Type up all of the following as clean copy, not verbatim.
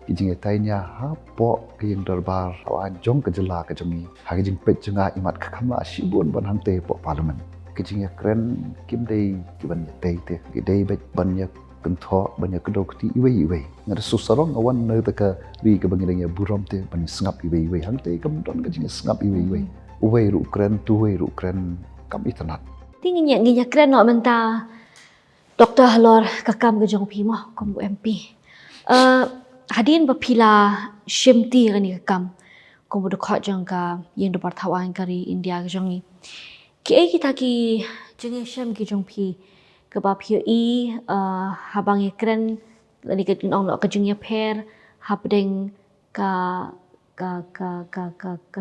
Kijing etainya hapo kiyeng darbar awan jong kejela kejongi hagijing pet jenga imat kakama shibun ban hangte po parlimen kijing kren kimdei kiban yatei te gidei bet banyak kentho banyak kedokti iwe ngada susarong awan ne taka ri kebangilanya buram te ban sngap iwe hangte kamdon kijing sngap iwe uwe ru kren tuwe ru kren kam itanat Tingin nginya kren no menta Dr. Halor kakam ke jong pi mo kom MP. Hadin bapila shimti gani kakam kom bu dekhat jong ka yeng do partawan kari India ke jongi. Ki kita ki jeng sham ki jong pi ke ba pi habang ye kren ni ke ong lo ke jong ye per habdeng ka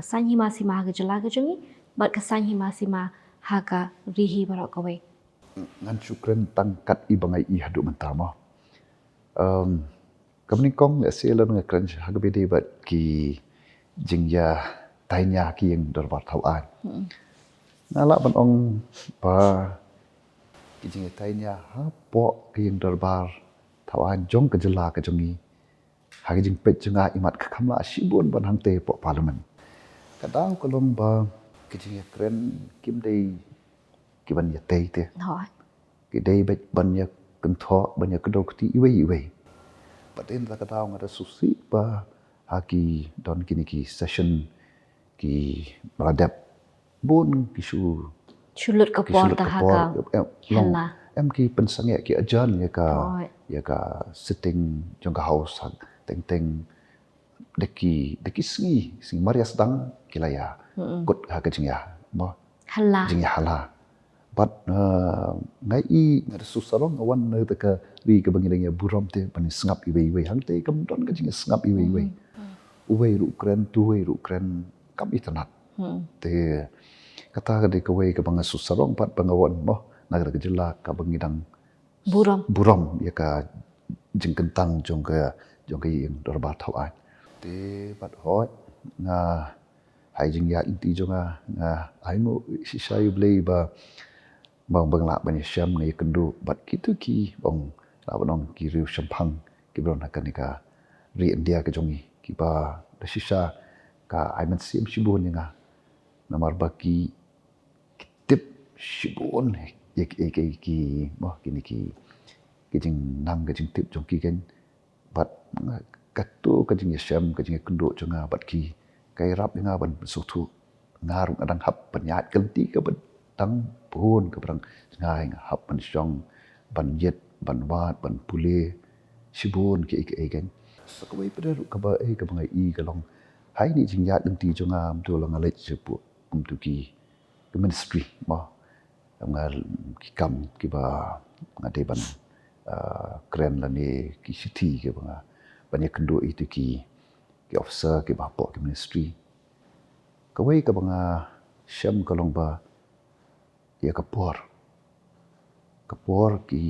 sanyi masih mah ke jela ke jongi bat ka sanyi masih mah haga rihi barak kowe. Ngan syukran tangkat ibangai i haduk mentama. Kamnikong le selan ngakran hagbede bat ki jingya tainya ki yang darbar tauan. Nala ban ong ba ki jingya tainya hapo ki yang darbar tauan jong kejela ke jongi. Hagi jing pet jenga imat kakamla shibun ban hangte po parlimen. Kadang kolong ba ki jingya kren kimdei kiban yatei te. Kidei bet banyak kentho banyak kedokti iwe. Patin la katao ngada susi ba haki don kini ki session ki meradap bun kisu Sulut ke por tahaga hela em ki pensange ki ajan ya ka sitting jongka house teng deki singi maria sedang kilaya kut ha ka jingya mo jingya hala but ngai i ngada susarong awan ne taka ri ke bangilanya buram te ban sngap iwe hangte kamdon ka jing sngap iwe uwe ru kren tuwe ru kren kam itanat te kata ka de kowe ke bang susarong pat bangawan mo nagara kejela ka bangidang buram ya ka jing kentang jong ka yang dorba thawan te pat hot nga hai jing ya inti jonga nga ai mo sisai blei ba bang lak banyak syam ngai kendu bat kitu ki bang lawanong ki riu syampang ki bron akan ka ri India ke jongi ki ba dasisa ka aiman sim shibun nga namar baki tip shibun ki mo kini ki jing nang ke jing tip jong ki ken bat katu ke jing syam ke jing kendu jonga bat ki kai rap nga ban sutu ngarung adang hap penyat kelti ke tang pun ke perang ngai hap ban syong ban jet ban wat ban pule shibun ke kan sakwe pada ka ba ke bangai i kalong hai ni jingyat dengti jonga tu long alet sepu tu ki ministry ma ngal ki kam ki ba ngade ban kren la ni ki city ke banga banyak kendo itu ki officer ki ba po ki ministry kawai ka banga syam kalong ba ya kapor ki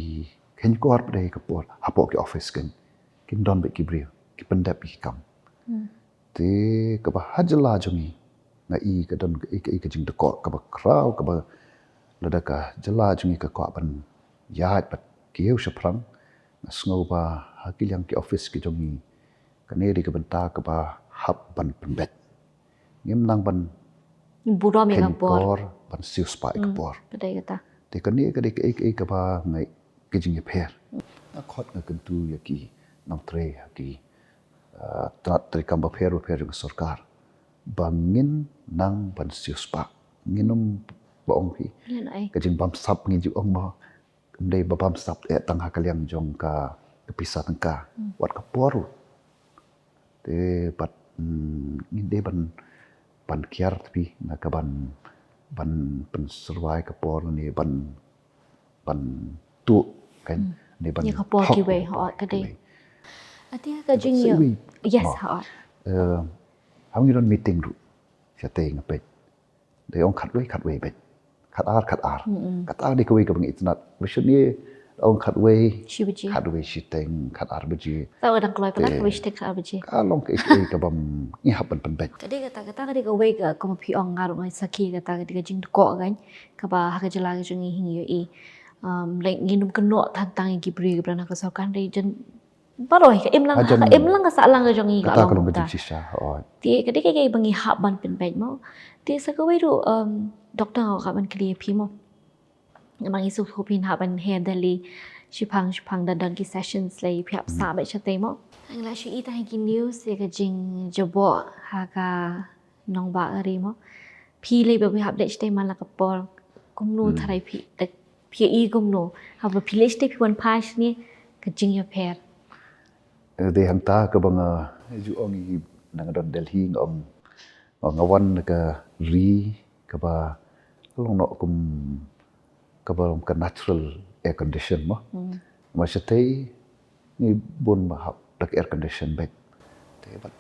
ken kor pada kapor apo ki office kan kin don be ki brio ki pendap ki kam te ka ba hajla jongi na i ka don ka jing de ko ka ba kraw ka ba lada ka jala jongi ka ko ban yat pat ki eu shaprang na sngo ba hakil yang ki office ki jongi kaneri ka benta ka ba hab ban pembet ngem nang ban buram yang por ban sius pa ikpor kedai kata te kani ka de ka ba ngai ke jing per na khot na kentu ya ki nang tre ki trat tre kam ba per ng sarkar bangin nang ban sius pa nginum ba ong hi ka jing bam sap ngi ju ong ma ndai ba bam sap e tang ha kalyang jong ka pisah tangka wat ka poru te pat ni de ban kiar tapi na ka ban penserwai ke por ni ban tu kan ni ban ya kapor ki we hot kedai atia ka jing yes hot hang yon meeting ru chate ngapet de ong khat we bet khat ar de ko we ka bang itnat mission ni ong khat we shiteng khat ar beji tahu ada keloi pada we shiteng khat ar beji kalong ke ka bam ni hapan penbet kadai kata ka we ka kom pi ong ngarung ai saki kata ka jing ko kan ka ba ha ka jela ka jing hingi like nginum kenok tantang ki bri ka brana ka sokan dei jen Baroy ka imlang Ajan- ka imlang ka sa lang ka jong Kata ikalong kalau ta. kejeng sisa. Oh, Ti kadi kay bangi haban pen bed mo. Ti sa kawai ru doktor ka ban kli pi mo. Namang isu hupin haban hair dali shipang dadan ki sessions lay piap sa ba chate mo. Ang la shi ita ki news ye ka jing jabo ha ka nong ba ari mo. Pi lay ba piap dech te man la ka por kum no tharai pi tek pi I kum no. Ha ba pi lech te pi wan pas ni ka jing ya per. de hanta ke bang ju ong I nang don Delhi ngom ngawan ke ri ke ba long no kum ke ba ke natural air condition mo. Ma chate ni bun ma hap tak air condition bet. Te bat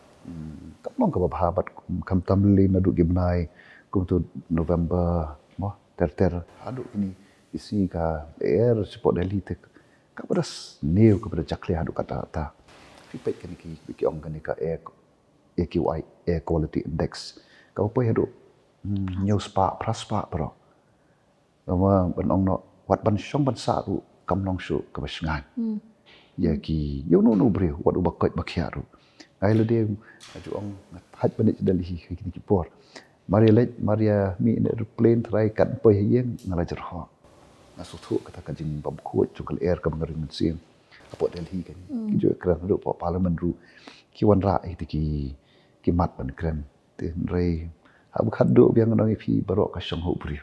kam long ke ba bat kam tamli na du gimnai kum tu November mo ter adu ini isi ka air support Delhi te ka beras new ke ber jakli adu kata ta. Feedback kan ki ong kan ka AQI air quality index kau poi hadu new spa praspa pro ama ban ong no wat ban shong ban sa ru kam long shu ka basngan ya ki yo no bre wat u bakot bakhia ru ai lo de aju ong hat ban Delhi ki por Maria mi in airplane try kan poi yeng ngalajar ho na su thu kata ka jing bam khot chukal air ka bangaring men sim apo Delhi kan ki jo kran ru po parliament ru ki wan ra ti ki mat ban kran te rei ha bu khat do biang nang phi baro ka shong ho bri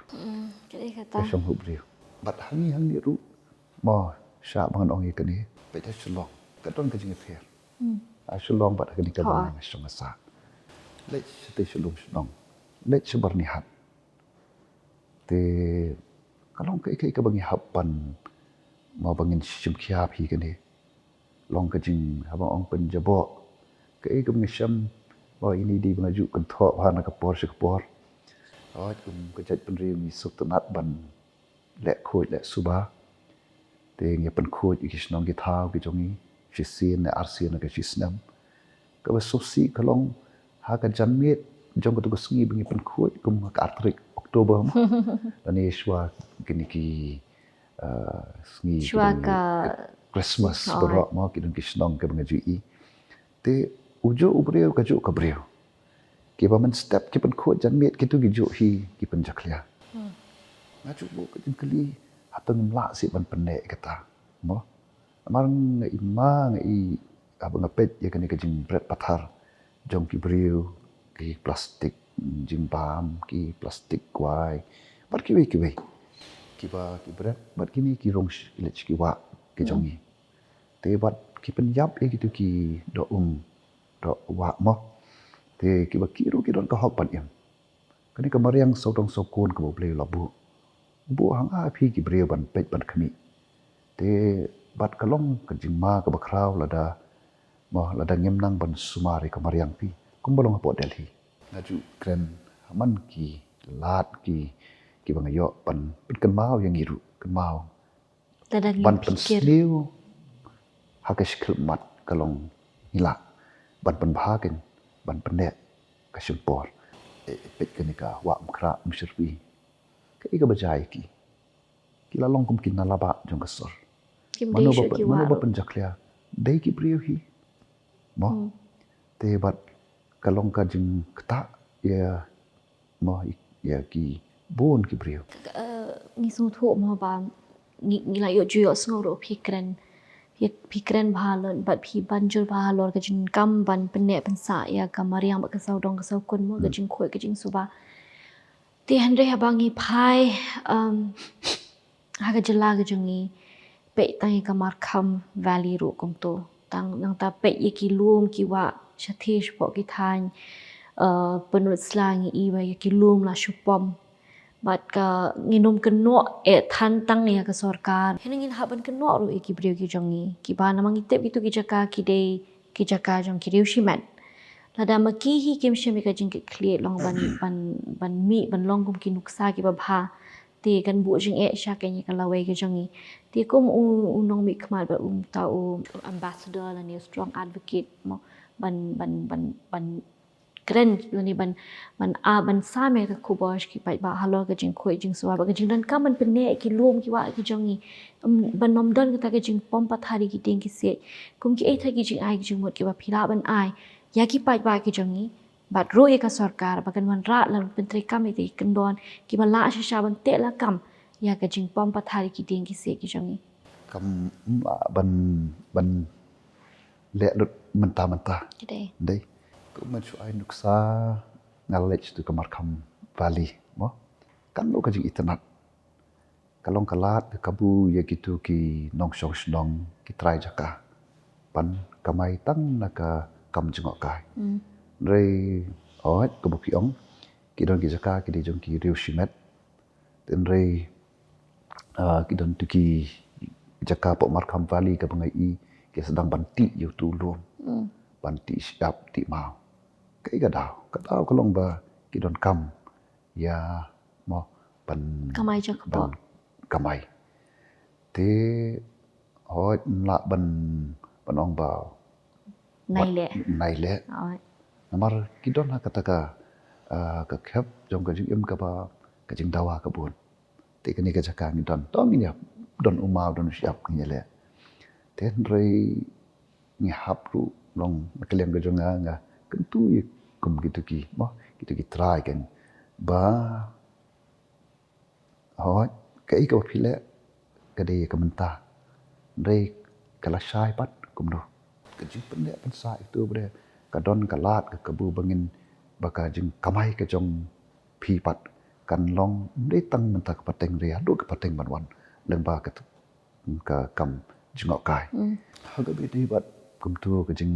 Jadi ka kata shong ho bri bat hang ni ru mo sha bang ong kan ni pe ta shlong ka don ka jing pher a shlong bat ka ni ka bang shong sa le te shlong shlong le chbar ni hat te kalong ka bang hapan mau bangin shim khia phi kan ni long ka jing habang ong pen jabo ka ka bang sham oh ini di bangaju kan tho ha na ka por shi ka por oh ka jat pen ri mi suk nat ban le khoi le suba te nge pen khoi ki snong ki thau ki jongi shi sin ne ar sin ka shi snam ka ba so si ka long ha ka jan mit jong ka tu sngi bangi pen khoi kum ka artrik Oktober ani shwa kini ki sngi Shwa ka Christmas berok mau ki dong kisnong ke bangaju I te ujo ubreu ka jo ka breu ki ba man step ki pen khot jan met ki tu ki jo hi ki pen jaklia na ju bo ka jin kali hatang la si ban penne kata mo amang ngai ma ngai abang pet ya kan ka jin bread pathar jong ki breu ki plastik jing bam ki plastik kwai bat ki we ki ba ki bread bat kini ki rong lech ki wa ki jongi te bat ki pen yap e gitu ki do wa mo te ki ba ki ru ki don ka hok pan yam kani ka mariang so dong so kon ko ble labu bu hang a phi ki bre ban pet ban khami te bat ka long ka jingma ka ba kraw lada ngem nang ban sumari ka mariang pi kum balong po Delhi naju kren man ki lat ki bang yo pan kan mau yang iru kan mau dadan ban yang pen pikir. sliu hakish mat kalong hila ban pen bahagen ban pende ka simpor pet kenika wa mkra mshirwi ka iga bajai ki la long kum kin nalaba jong kasor Kim mano Desha ki ba waru. penjaklia dei ki priyo hi mo te bat kalong ka jing kta ya mo ya ki bon ki priyo Ni sung thu mo ba ni la yo ju yo sung ro pikren bahalon bat pi banjul bahalor ka jin kam ban penne pensa ya kamariang ba ka sau dong ka sau kun mo ka jin khoi ka jin suba ti handre habangi phai ha ka jala ka jongi pe tangi kamar kham valley ro kom to tang nang ta pe ye ki lum ki wa shathesh po ki than penut slang I ba ye ki lum la shupom bat ka nginom keno than tang ya ka sarkar heningin haban keno ro ki brio ki jongi ki ba namang itep itu ki jaka jong ki riu shiman lada maki hi kim shemi ka jing ki clear long ban mi ban long kum ki nuksa ki ba bha ti kan bu jing sha ka ni ka lawe ki jongi ti kum u nong mi khmal ba ta u ambassador la ni strong advocate mo ban keren ni ban same ka kubosh ki pai ba halor ka jing khoi jing suwa ba ka jing dan ka man pene ki lom ki wa ki jongi ban nom don ka ta ka jing pom pathari ki ting ki se kum ki etha ki jing ai ki jing mot ki ba phila ban ai ya ki pai ba ki jongi bat ro e ka sarkar ba kan wan ra la pentri kam ite kendon ki ba la sha ban te la kam ya ka jing pom pathari ki ting ki se ki jongi kam ban le lut mentah kide dei ku man shu ai nuksa knowledge tu kamar kam valley mo kan lo ka jing internet kalong kalat kabu ya gitu ki nong shong shnong ki try jaka pan kamai tang naka kam jengok kai rei oi kabu ki ong ki don ki jaka ki de jong ki riu shimet ten rei ki don tu ki jaka pok markham valley ka bangai i ki sedang banti yu tu lom banti siap ti mau kai ka dau kalong ba ki don kam ya mo ban kamai jak po ban kamai te hoi la ban ong ba nai le oi namar ki don ha kata ka khap jong ka jing im ka ba ka jing dawa ka bun te ka ni ka jaka ni don ni don umau don siap ni le ten rei ni hap ru long makelem ga jonga nga kentu ye kum gitu ki mo gitu ki try kan ba hoi kai ka phile ka de ka mentah rei kala shai pat kum do ka jing pen pen sa itu bre ka don ka lat ka kabu bangin baka jing kamai ka jong phi pat kan long de tang mentah ka pateng ria do ka pateng ban wan leng ba ka kam jingok kai ha ga be de bat kum tu ka jing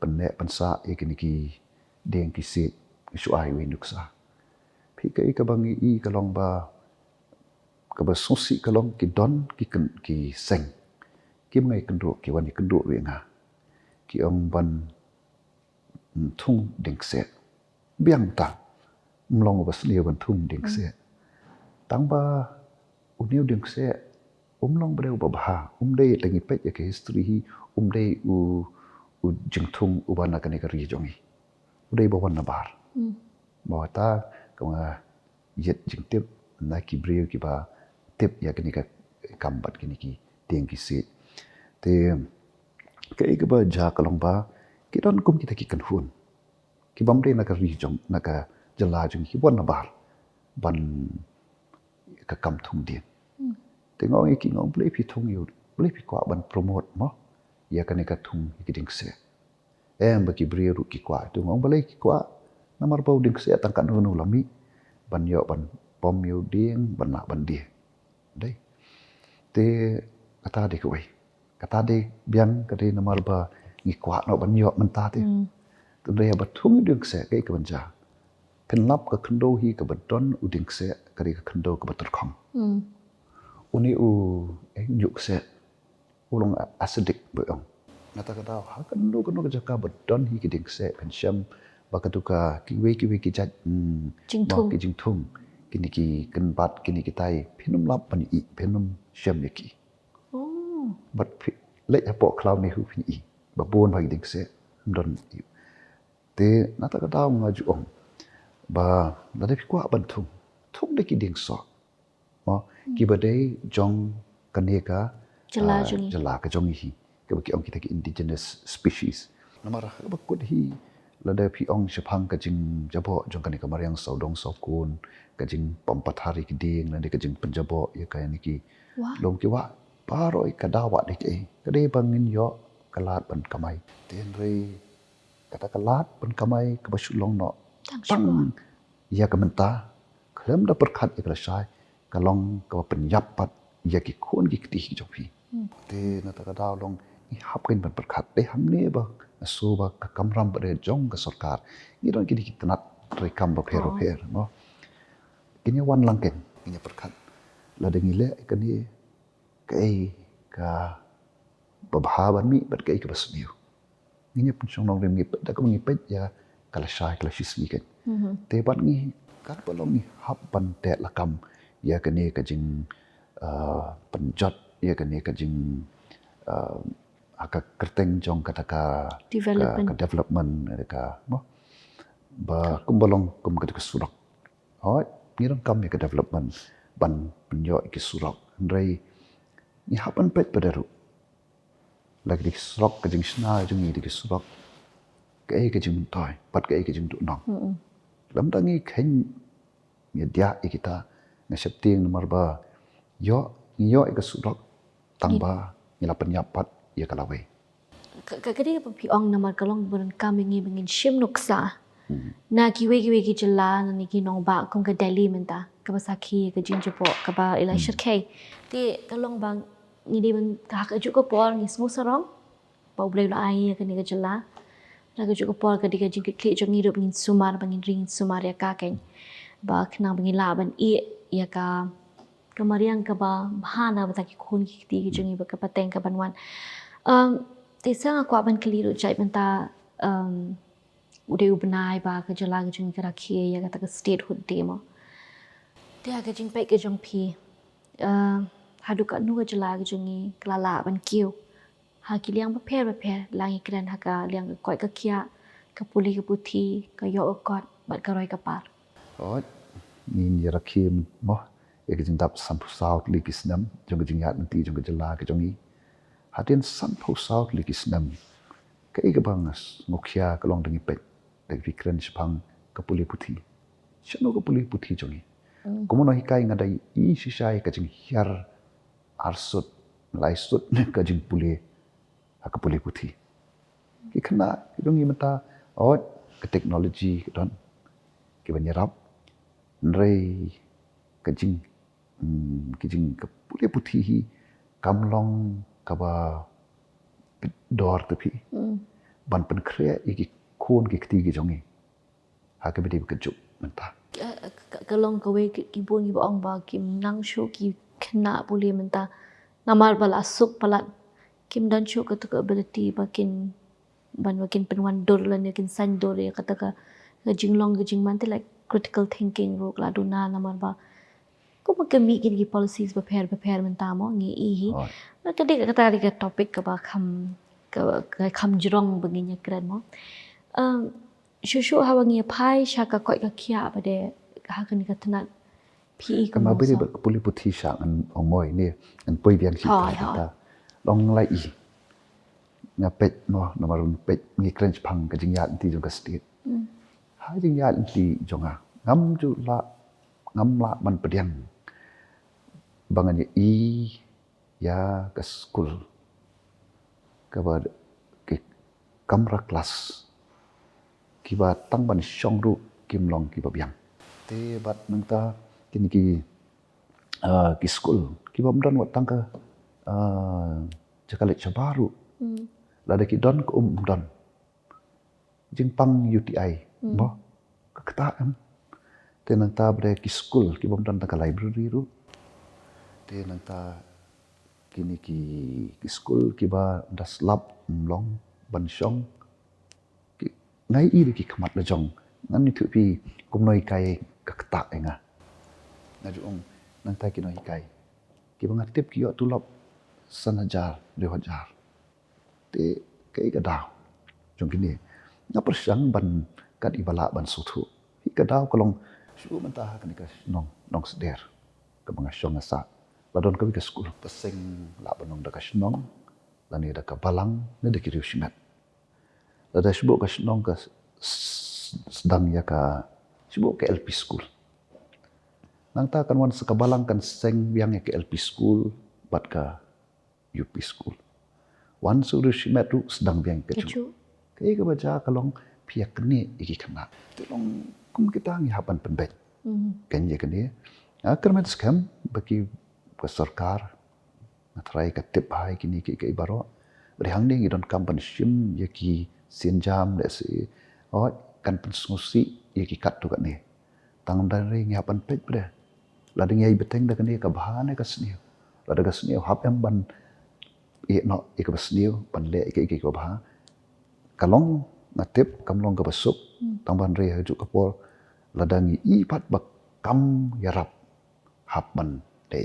pen sa e ki ni ki deng ki se shu ai we nuksa phi kai ka bangi i ka long ba ka ba sosi ka long ki don ki seng ki ngai kendu ki wan ki kendu we nga ki ong ban thung ding se biang ta mlong ba sli ban thung ding se tang ba uniu ding se long breu ba bha dei lengi pe ya ke history hi dei u jing thung u ban na ka ne ka ri jongi dei ba wan na bar mo ta ka nga yet jing tip na ki breu ki ba tip ya ke ni ka kambat ke ni ki teng ki se te kai ka ba ja ka long ba ki don kum kita ki kan hun ki bam de na ka ri jong na ka jala jong ki wan na bar ban ka kam thung din te ngong ki ngong ple phi thung yu ple phi kwa ban promote mo ya ka ne ka thung ki ding se em ba ki bri ru ki kwa tu ngong ba le ki kwa namar bau ding se tang kan nu lami ban yo ban pom yu ding ban na ban dia dei te kata de ko kata de biang ka de namar ba ngi kwa no ban yo man ta te tu de ba thung ding se ke ka ban ja pen lap ka khndo hi ka ba don u ding se ka ri ka khndo ka ba tur khom uni u nyuk se ulong acidic beong nata kata ha kan do ka jaka ba don hi ki ding se pen sham ba ka tuka ki we ki chat jing thung kini ki kan bat kini ki tai phinum lap pan i phinum sham ye ki but le apo cloud ne hu phin i ba bon ba ding se don i te nata kata nga ju ong ba la de kwa ban thung de ki ding so mo ki ba de jong kaneka jala ka jong hi ka ki ong kita ki indigenous species namara ba kut hi la de phi ong shapang ka jing jabo jong kaneka mariang saudong saukun ka jing pampathari ki ding la de ka jing panjabo ya ka ni ki lom ki wa paroi ka dawa de ke ka de bangin yo kalat ban kamai ten rei kata kalat ban kamai ka ba shulong no tang ya ka menta klem da perkhat ikla shai kalong ka penyap pat ya ki khon ki ti ki jopi te na ta ka daw long i hap kin ban perkhat de hamne ba so ba ka kamram ba de jong ka sarkar ni don ki ki tanat re kam ba phero pher no kini wan lang ken ni perkhat la de ngile ka ni ka ba ban mi bat kai ka basmiu ni pun song long rem ngi da ka ngi pet ya kala shai kala shismi ken te ban ngi ka palong ni hap ban te la kam ya ka ni ka jing penjat ya ka ni ka jing aka kerteng jong kata ka development ka mo ba kumbalong kum ka surak oi ngiran kam ya ka development ban penyo ki surak ndrai ni hapan pet padaru lagi di surak ka jing sna jing ni di surak ka ka jing toy pat ka jing du nong lam dangi khen ya dia kita na septing nomor ba yo ka surak tangba ni la penyapat ya kalawe Kadi pa piong na markalong bulan kami ngibingin shim nuksa. Na kiwe ki jala na ni kinong ba kung ka Delhi menta kabasaki ka jinjapo kaba ilai shirkay. Ti kalong bang ngidi bang kahak ajuk ko por ni semua sarong. Pau boleh la ai ka ni ka jala. Na ka ajuk ko por ka di ka jing klik jong ngirup ngin sumar bangin ring sumar ya kakeng. Ba kena bangin la ban ya ka kamariang ka ba bahana ba taki kun ki ti jong iba ka pateng ka banwan. Tisang aku aban keliru jai benta udah ubenai ba kejala kejung kerakie ya kata ke statehood demo. Dia kejung baik kejung pi. Hadu kat nu kejala kejungi kelala ban kiu. Ha kiliang beper langi keren haka liang koi ke kia ke puli ke putih ke yo kot bat karoi ke par. oi ni rakim mo ya kejing dap sampu saut likis nam jong kejing yat nanti jong kejala kejongi hatian sampu saut likis nam kai ka bangas ngokia kalong dengi pet dek fikran sepang kapuli putih shano kapuli putih jongi komono hikai ngadai I sisai kajing hiar arsut laisut kajing puli kapuli putih ki kena jongi mata ot ke teknologi don ki banyarap nrei kajing kapuli putih hi kamlong kaba dor tepi ban pen krea iki kon ki keti jongi ha ke bedi kejuk mentah Kalong kawe kibun ibu ong ba kim nang shu ki kena boleh menta namar bala asuk palat kim dan shu kata ke ability bakin penuan dor lan yakin san dor ya kata ke jinglong manti like critical thinking rok la duna namar ba ko makami ki policies prepare menta mo ngi I na kadi kata ke topik ke ba kham jrong benginya keren mo shushu hawangi pai shaka koi ka kia bade hakan ka tanat pi ko kama bedi kapuli putih sang an ongmoi ni an poi biang si ta long lai I nga pet no namarun pet ngi crunch phang ka jing yat ti jong ka state ha jing yat ti jonga ngam la man pediang banganya I ya ke school ke ba ke kamra kelas kiba tang ban syong ru kim long kiba biang te bat nangta kini ki school kiba mdan wat tang ka jakalet baru lada ki don ko don jing pang UTI bo kata am te nangta bre ki school kiba mdan tang ka library ru te nangta kini ki school kiba das lab long ban syong ngai I ki khamat la jong ngan ni thu pi kum noi kai kakta enga na jong nang tai ki noi kai ki bang tip ki yo tulop sanajar 2000 te kai ka daw jong kini na persang ban kat ibala ban suthu hi ka daw kolong shu man ta kan ka nong seder ka bang syong asa ladon ka bi ka school paseng la banong da ka snong lani da ka balang ne da ki riu shimat lada sibuk ka senong ka sedang ya ka sibuk ke LP school nang ta kan wan sekabalang kan seng biang ya ke LP school bat ka UP school wan suru shimat ru sedang biang ke chu kai ka baca kalong piak ni iki kana tolong kum kita ngi hapan penbet kan ye kan ye kermet scam bagi ke sarkar natrai ka tip hai kini ki ibaro berhang ni don kampan sim ye ki sinjam de si kan pensusi ye ki kat tu kat ni tangam dan ring hapan pet bre la ding ye beteng da kan ni ka bahane ka sni la da ka sni hap em ban e no e ka sni ban le ki ka bah kalong ngatip kamlong ka basuk tang ban re haju ka por la dangi I pat bak kam yarap hap ban de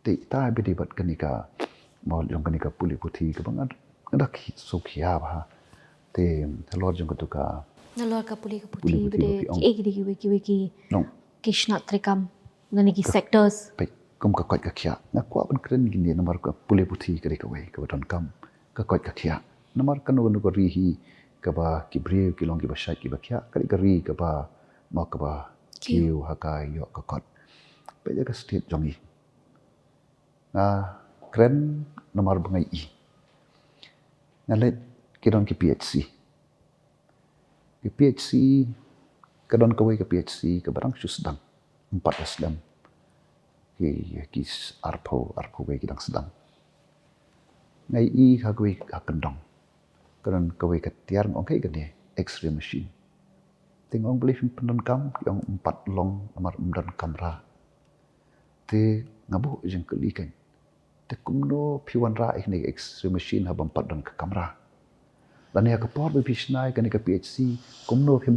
ti ta bi di bat kan ni ka mo jong kan ni ka puli puthi ka bang ada ki so khia ba te lor jong ka Nalor ka puli Puli bede putih ki egi digi wiki nong kishna trikam nani ki sectors. pai kum ka koi ka khia na kwa ban kren gini namar ka puli puthi kari ka wei ka don kam ka koi ka khia namar kan no ko ri hi ka ba ki bre ki long ki ba shai ki ba khia kari ka ri ka ba ma ka ba kiu ha ka yo ka kot pai ka state jongi na kren namar bangai i ngalet ki don ki PHC ki PHC ka don ka wei ka PHC ka barang su sedang 14 dam ki arpo wei ki dang sedang ngai i ha gui ha kendong karon ka wei ka tiar ngong kai gane x-ray machine tingong beli pendon kam yang 4 long amar umdan kamera te ngabu jeng keli kan te kumno piwan ra ik ni x-ray machine ha 4 don ka kamera dan ya ka por be pisnai kan ka PHC kumno him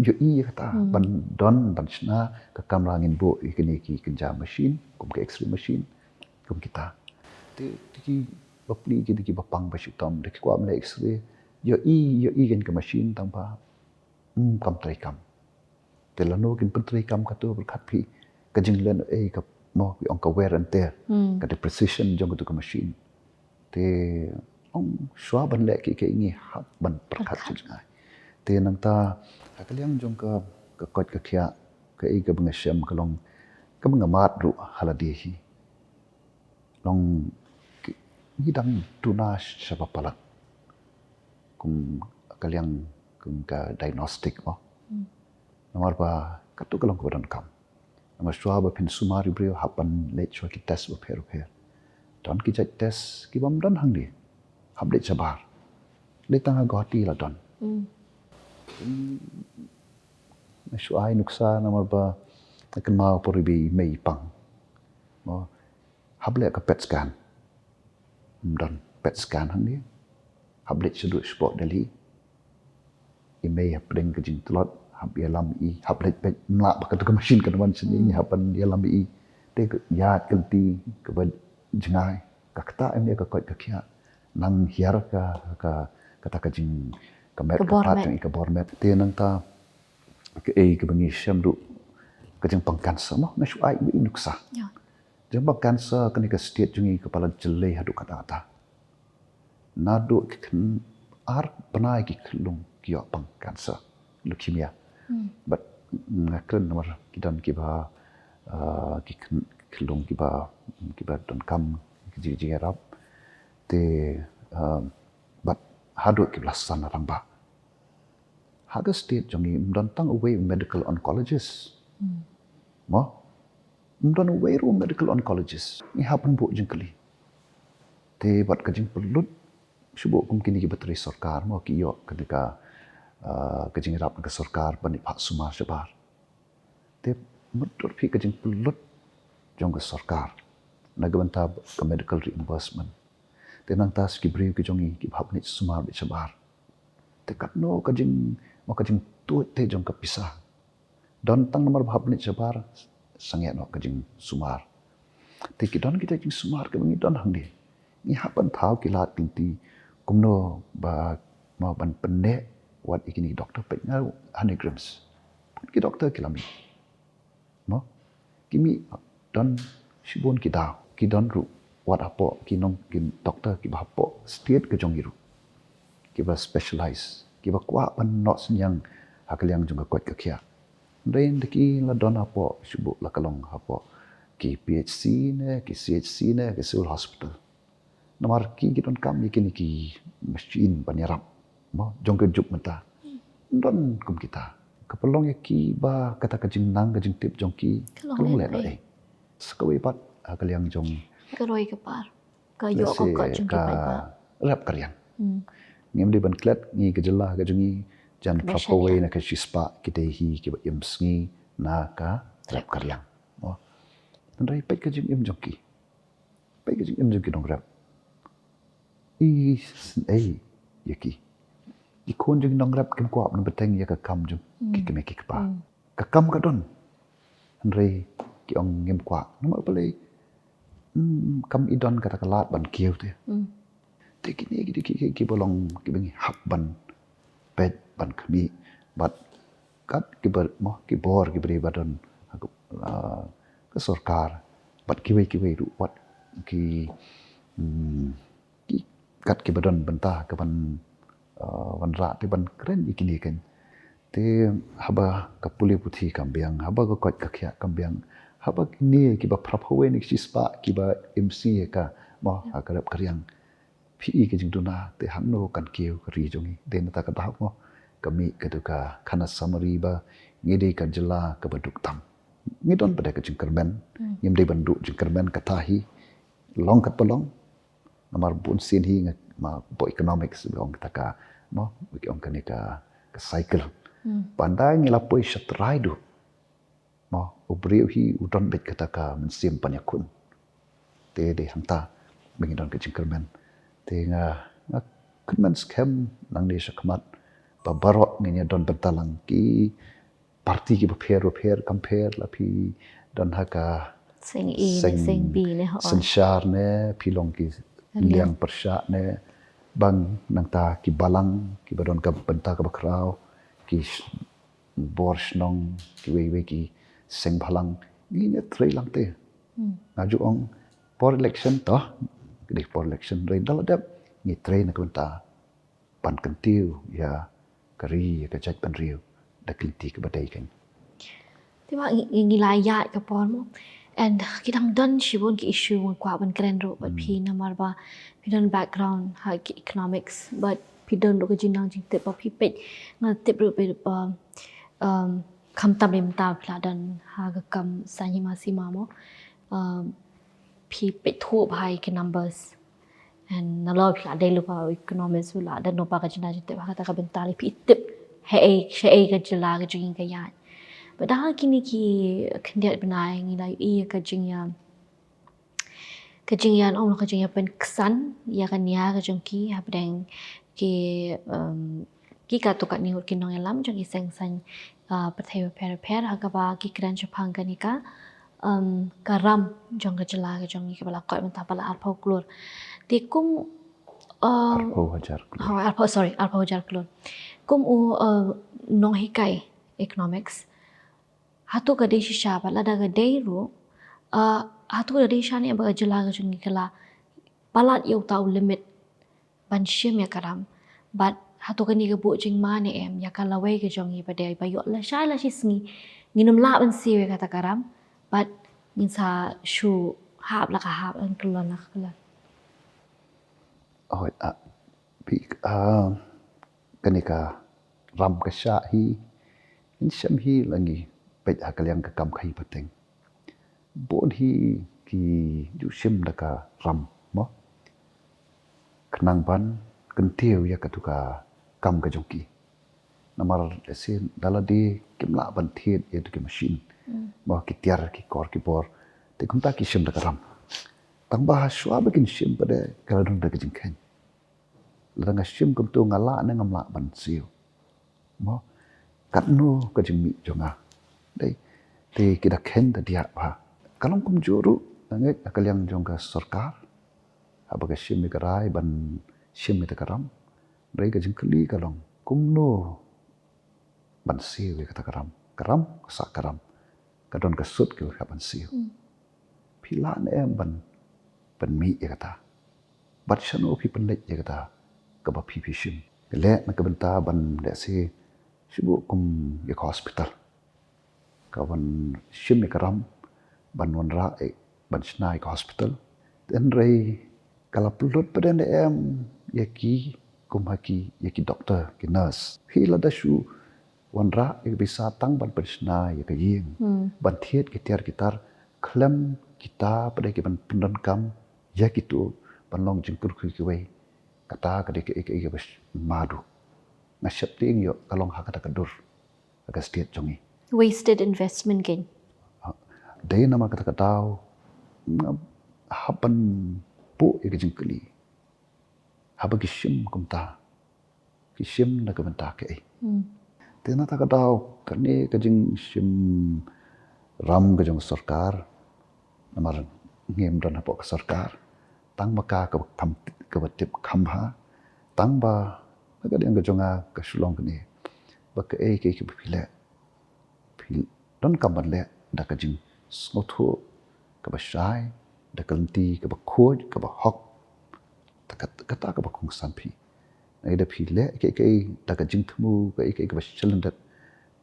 yo i kata ban don ban sna ka kamera ngin bo ikini ki kenja machine kum ka x-ray machine kum kita te ki bapli ki bapang ba syutam de ki kwa mle x-ray yo i kan ka machine tanpa kam trai kam te lano kin pentrai kam ka tu berkat pi ka jinglen ka mo ki on ka wear and tear ka the precision jong ka tu ka machine te ong shwa ban le ki ngi hab ban berkat jingai te nang ta hakaliang jong ka kot ka khia ka ka bengasem ka long ka bengamat ru haladi hi long hidang tuna sabapala kum kaliang kum ka diagnostic mo nomor ba katu kalong ko don kam nomor shwa ba pin sumari brio hapan le chwa ki test ba pher don ki jai test ki bam don hang di hab le chabar le tanga goti la don na shwa ai nuksa nomor ba kan mau poribi mei pang mo hab le ka pet scan don pet scan hang ni hab le chdu sport dali imei hapdeng ke jing tlot hab ya lam i hab le pet mla ba ka machine kan wan sini ni hapan ya lam i te ya kelti ke ba jingai ka kata em ka kot ka khia nang hiar ka kata ka jing ka met ka pat jing ka bormet te nang ta ke ke bangi syam du ka jing pang kanser mo na shu ai mi nuksa jeng bang kanser kan ka state jungi kepala jele hadu kata ata nadu kan ar panai ki klung kio pang kanser leukemia but ngakren nomor kidan ki ba ki klung ki ba don kam ki ji rap te but hadu ki belasan orang ba haga state jongi don tang away medical oncologist mo don away ro medical oncologist ni hapan bu jengkali te bat ka jeng pelut subo kum kini ki bateri sarkar mo ki yo ketika ka jeng rap ka sarkar pani pak sumar sebar te mutur pi ka jeng pelut jong ka sarkar nagabanta ka medical reimbursement te nang tas ki bri ki jongi ki bhap ni sumar bi sebar te kat no ka jeng tu te jong ka pisah don tang nomor bhap ni sebar sange no ka jeng sumar te ki don kita jeng sumar ka ngi don hang di ni hapan thau ki lat tinti kumno ba ma ban penne wat ikini doktor pe ngau 100 grams ki doktor kilami mo kimi don sibon ki da ki don ru wat apo ki nong ki doktor ki ba apo state ke jong iru ki ba specialize ki ba kwa ban no senyang hakaliang jong ka kot ka khia Rain deki la don apo subu la kalong apo ki PHC ne ki CHC ne ki civil hospital nomor ki don kam ikini ki machine banyarap mo jong ke juk mata don kum kita kapelong ki ba kata ka jing nang ka jing tip jong ki kalong le doi sekawi pat akaliang jong Karoi ke par ka yo ko jung ki pa rap karyang ngem di ban klet ngi ke jela ka jungi jan prapowe na ka shispa kite hi ki ba imsngi na ka rap karyang mo ndai pe ka jing im jongki pe ka jing im jongki dong rap ei yaki ikon jing dong rap kem ko ap beteng ya ka kam jung ki ke me ki pa ka kam ka don ndai ki ong ngem kwa no ma pale kam idon kata kalat ban kieu te te kini ki bolong ki bengi hab ban pet ban kami but kat kibor kiberi badan ke sarkar but kiwei du wat ki kat kibadan bentah ke ban ra te ban keren ikini kan te haba kapuli puthi kambiang haba ko kot kakhya kambiang haba ni kiba praphawe ni sispa kiba MC ka mo akarap karyang PE ke jingduna te hangno kan kiu ri jongi den ta ka dah mo kami keduka kana samari ba ngide ka jela ka baduk tam ngidon pada ka jingkermen ngimde banduk jingkermen katahi long kat pelong namar bun sin hi ma bo economics bong taka mo bagi ong kanika ka cycle pandai ngilapoi shatrai du mo ubriu hi udon bet kataka mensim panyakun te de hanta bengidon ka jingkermen te nga kunman scam nang ni sakmat babarok ni don bentalang ki parti ki repair compare la pi dan haka sing E ne sing B ne ho sensyar ne pilong ki liang persya ne bang nang ta ki balang ki badon ka benta ka bakrau ki borsh nong ki we ki seng balang ni ne trei lang te ngaju ong for election to di for election rain dal dap ni trei na kunta pan kentiu ya kari ka jaj pan riu da klinti ka badai kan Tiba ngilaya ka por mo. And kitang don shibon ki issue ng kwa ban kren ro but pi namar ba pi don background ha ki economics but pi don ro ka jinang jing tip pi pet nga tip ro pe kam tam lim ta pla dan ha ka kam sanyi masi mamo pi pet thu bhai ke numbers and nalo pla de lu pa economics la dan no pa ka jinang jing tip ha ta ka bentali pi tip he ka jila ka jing ka ya Padahal kini ki kendiat benai ngilai ia kajingyan om kajingyan pen kesan ia kan ya kajengki habdeng ki katukat ni hut kinong elam jeng iseng san perthai per hagaba ki kran chapang kanika karam jong kajela kajong ki bala koi mentah bala arpau klur tikum arpau hajar klur kum nong hikai economics hatu ka deshi shaba la daga deiru hatu ka deshi ni aba jela ga jungi kala palat yau tau limit ban shim ya karam but hatu ka ni ga bu jing mane ya kala wei ga jongi ba dei ba yo la shai la shisngi nginum la ban siwe kata karam but ngin sa shu hab la ka hab an kala na kala oh pi kanika ram ka sha hi in sham hi langi pet hakaliang ka kam khai pateng bon hi ki ju sim da ka ram mo knang ban kentiu ya ka tuka kam ka jongki namar sin daladi kimla ban thiet ya tu ki machine mo ki tiar ki kor ki bor te kumta ki sim da ka ram tang ba shwa ba kin sim pada ka dun da ka jingkhen la nga sim kum tu ngala na ngamla ban siu mo kat nu ka jimi jonga dai te kita khen da dia ba kalong kum juru ngai akaliang jongka sarkar abaga shim mi karai ban shim mi takaram dai ka jingkli kalong kum no ban siu ka takaram karam sa karam kadon ka sut ke ka ban siu pila ne ban mi ya kata bat shano pi pen le ya kata ka ba pi shim le na ka benta ban le si shibu kum ya hospital kawan shim karam ban wanra ban snai ka hospital den rei kala pulut paden em yaki kum haki yaki doktor ki nurse hi la da shu wanra bisa tang ban persnai ya ka ying ban thiet ki tiar gitar klem kita pada ki ban pundan kam ya kitu ban long jingkur ki we kata ka de ke bas madu na shapting yo kalong hakata kadur aga state jongi wasted investment gain day nama kata katau haban pu ya jingkli haba kishim kumta kishim na kumta ke tena ta katau kane kajing shim ram kajong sarkar namar ngem dan apa sarkar tang maka ka kam ka batip khamha tang ba ka ding kajonga ka shulong ni baka ke pile pil don kaman le da ka jing snotho ka ba shai da kalti ka ba khoj ka ba hok kata ka ba kong sampi ai da pile ke da ka jing thmu ka ba chalandat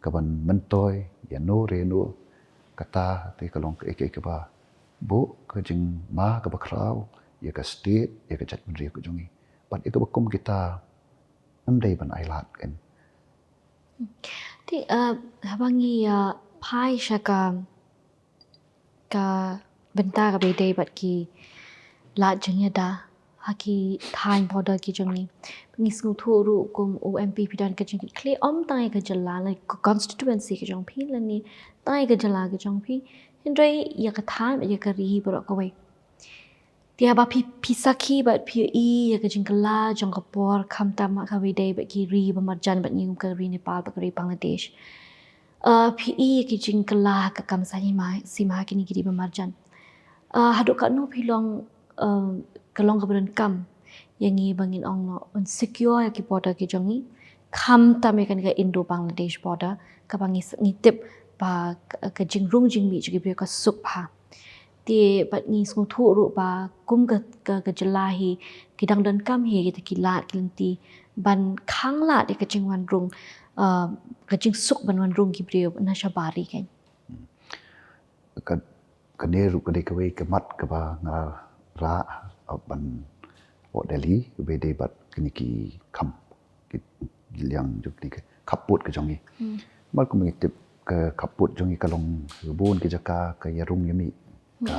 ka ban mentoy ya no re no kata te ka long ke ba bo ka jing ma ka ba kraw ya ka state ya ka chat mri ko jongi ban ka ba kom kita andai ban ailat kan Ti habangi pai shaka ka benta ka bedai bat ki la jengya da haki thain border ki jengni ni snu thu ru kum OMP pidan ka jeng kle om tai ka jala like constituency ka jong phi lani tai ka jala ka jong phi hindrai ya ka thain ya ka ri bro ko wai dia ba pi sakhi bat pi ya ka jeng kala jong ka por kham ta ma ka bedai ba ki ri ba marjan bat ni ka ri Nepal ba ka ri Bangladesh PE ki jing kala ka kam sa si ma ki ni ki ba marjan haduk ka no pilong kalong ka beran kam yang i bangin ong no insecure ki border ki jongi kham ta me kan ka Indo Bangladesh border ka bangi ngitip ba ka jing rung jing mi ji ka sup ha ti bat ni sung thu ru ba kum ka jalahi ki dang dan kam he ki lat kinti ban khang la de ka jing wan rung ka jing suk ban wan rung ki brio na shabari kan ka neru ka de ka wei ka mat ka ba nga ra ban o Delhi be de bat kini ki kham ki liang juk ni ka khaput ka jongi mal ko mi tip ka khaput jongi ka long bon ki jaka ka yarung yami ka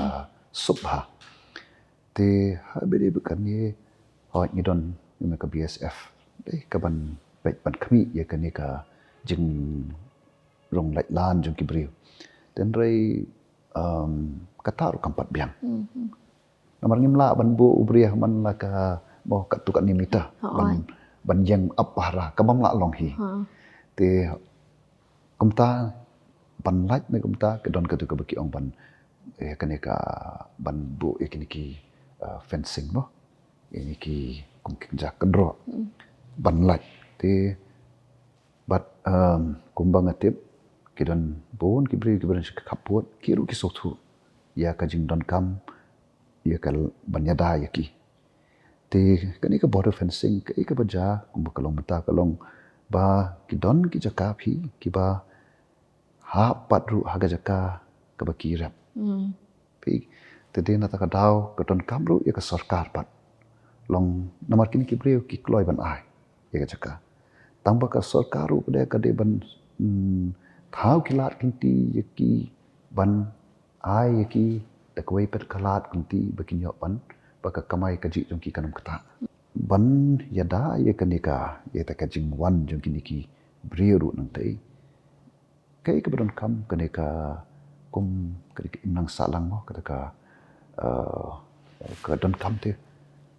subha te ha be de kan ni ho ni don ni ka BSF de ka ban ban khami ye ka ni ka jing rong lai lan jong ki brio ten rei kata ru kampat biang namar ngimla ban bu ubriah man la ka mo ka tu kan nimita ban yang apara ka bam la long hi te kumta ban lait me kumta ka don ka tu ka baki ong ban ka ne ka ban bu ekini ki fencing mo ini ki kum kinja kendro ban lait te bat kumbang atip kidon bon ki bri ki ban kaput ki ru ki sothu ya ka jing don kam ya kal banyada ya ki te kani ka border fencing ka ka baja kum kalong mata kalong ba ki don ki jaka phi ki ba ha patru haga jaka ka ba ki rap pi te de na ta ka daw ka don kam ru ya ka sarkar pat long namar kini ki bri ki kloi ban ai ya ka jaka tamba ka sarkar ru ka de ban thau kilat kinti ya ki ban ai ya ki da kawai pet kalat kunti bakin yo ban baka kamai kaji jong ki kanam kata ban yada ye kanika ye ta kajing wan jong ki niki briru nang tai kai ka badon kam kanika kum kanika imnang salang mo ka ka don kam te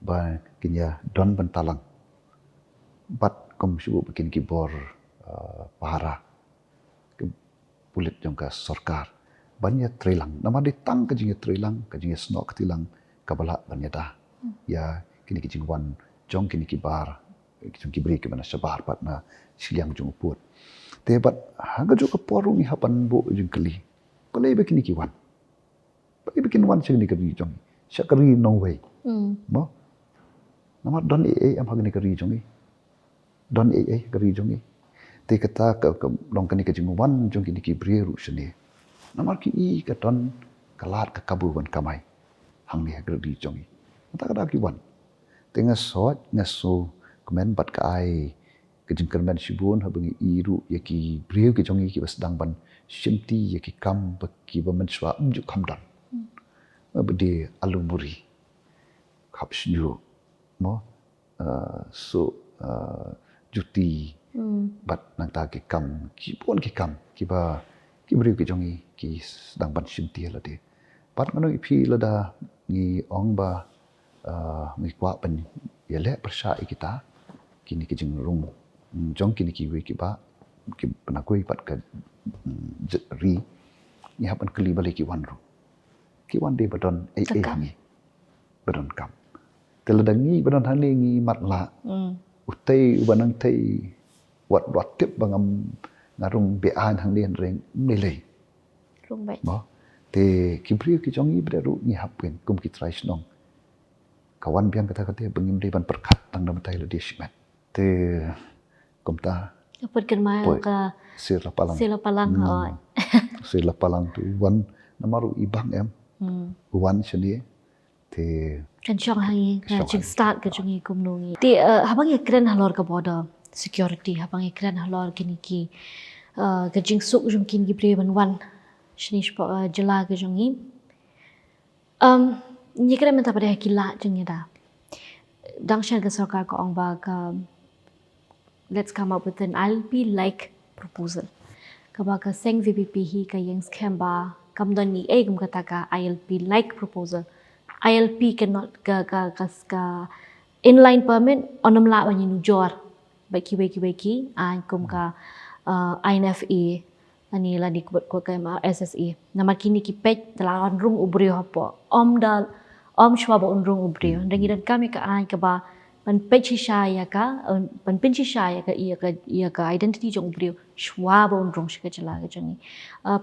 ba kinya don ban talang bat kum shubu bakin ki bor pahara pulit jong ka sarkar banyak trilang nama ditang ke jinga trilang ke jinga snok tilang kabala banyak dah ya kini ki jingwan jong kini ki bar jong ki bri ke mana sabar pat na siliang jong put te bat haga jo ka poru ni hapan bu jong kali palai be kini ki wan palai be kini wan jong ni kari jong syakari no way mo nama don am haga ni kari jong ni don kari jong ni te kata ka long kini ka jingwan jong kini ki bri ru sini namar ki I ka ton kalat ka kabu ban kamai hang ni hagra di jongi ta kada ki wan tenga sot ngaso komen bat ka ai ke jingkar ban shibun ha bangi I ru ya ki breu ki jongi ki basdang ban shimti ya ki kam ba ki ba man swa umju kam dan abdi alumuri khap shnu mo so juti bat nang ta ki kam ki pon ki kam ki ba ki beri ki jongi ki sedang ban shimti la de pat mano I phi la da ngi ong ba ngi kwa ban ya le persha kita kini ki jing rung jong kini ki we ki ba ki bana koi pat ka ri ni hapan kali balik ki wan ru ki wan de badon ai ngi badon kam teladangi badon hang ngi mat la utai ubanang tai wat tip bangam ngarung bean hang lian reng nilai rung bai mo te kibri ki jongi breru ni hapin kum ki trai snong kawan biang kata kata bengim di ban perkat tang dam tai leadership te kum ta dapat kan mai Poi. ka sir palang sila palang oi sir palang tu wan namaru ibang em wan chani te kan chong hangi kan Chong ching hangi. start ka chungi kumnungi ti habang ekran halor ka border security habang ekran halor kini ki ka jing suk jung kin gi bre ban wan shnish pa jala ka jungi ni kira menta pada kila jung da dang shan ka sarkar ka ong ba ka let's come up with an ILP like proposal kaba ka seng VPP hi ka yang scam ba kam don ni gum kata ka ILP like proposal ILP cannot ka inline permit onam la bani nu jor baki an kum ka INFE ani la di kubut ko ka SSE nama kini ki pej dalam rung ubri hapo om shwa ba unrung ubri ndangi dan kami ka an ka ba pan pej shaya ka pan pinchi shaya ka iya ka identity jong ubri shwa ba unrung shika chala ka jangi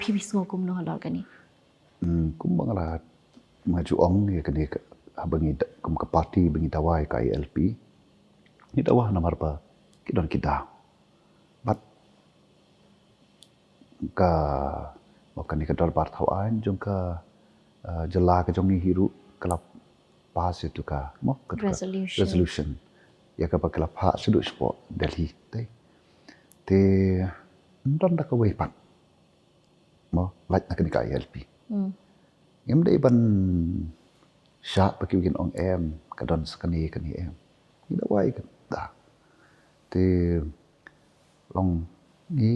phi ngo kum no halor kani kum bangala maju ong ya kani abangi kum ka parti bangi dawai ka ILP ni dawah namar ba kidon kita bat ka makani ka darbar thawan jong ka jala ka jong ni hiru kelap pas itu ka mo ka resolution ya ka ba kelap ha sedu sport Delhi te ndon da ka wei pat mo like na kani ka ILP em dei ban sha baki wikin ong em kadon skani kani em ni da wai ka da te long ni